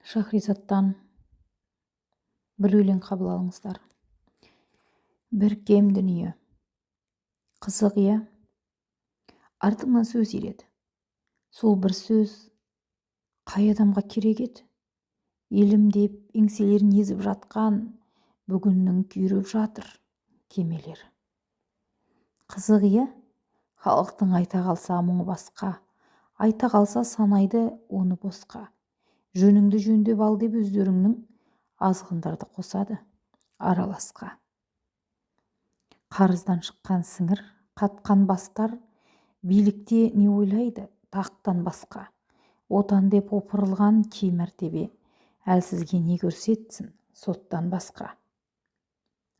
Шахризаттан бір өлең қабыл алыңыздар. Бір кем дүние, қызық иә, артыңнан сөз ереді. Сол бір сөз қай адамға керек еді? Елім деп еңселерін езіп жатқан бүгіннің күйреп жатыр кемелер. Қызық иә, халықтың айта қалса мұңы басқа, айта қалса санайды оны босқа. Жөніңді жөндеп ал деп өздеріңнің азғындарды қосады араласқа. Қарыздан шыққан сіңір, қатқан бастар, билікте не ойлайды тақтан басқа. Отан деп опырылған кей мәртебе, әлсізге не көрсетсін соттан басқа.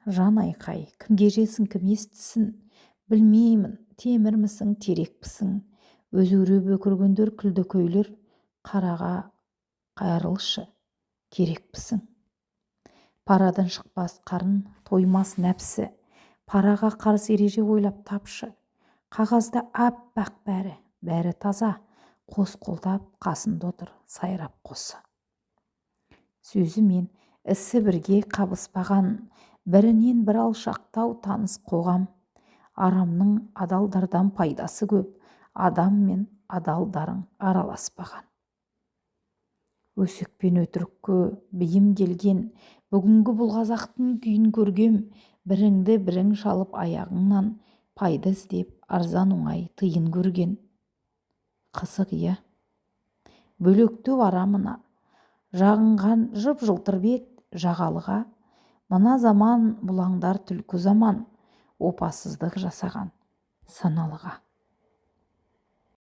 Жан айқай, кімге жесін, кім естісін, білмеймін, темірмісің, терекпісің. Өзеуреп өкіргендер күлді көйлер, қараға қайырылшы, керекпісің. Парадан шықпас қарын, тоймас нәпсі, параға қарсы ереже ойлап тапшы. Қағазда аппақ бәрі таза, қос қолдап қасында отыр сайрап қосы. Сөзі мен ісі бірге қабыспаған, бірінен бір алшақтау таныс қоғам. Арамның адалдардан пайдасы көп, адам мен адалдарың араласпаған. Өсек пен өтірікке бейім келген, бүгінгі бұл қазақтың күйін көргем. Біріңді бірің шалып аяғыңнан, пайда іздеп арзан оңай тиын көрген. Қызық иә, бөлектеу арамына, жағынған жып-жылтыр бет жағалыға. Мына заман бұлаңдар түлкі заман, опасыздық жасаған саналыға.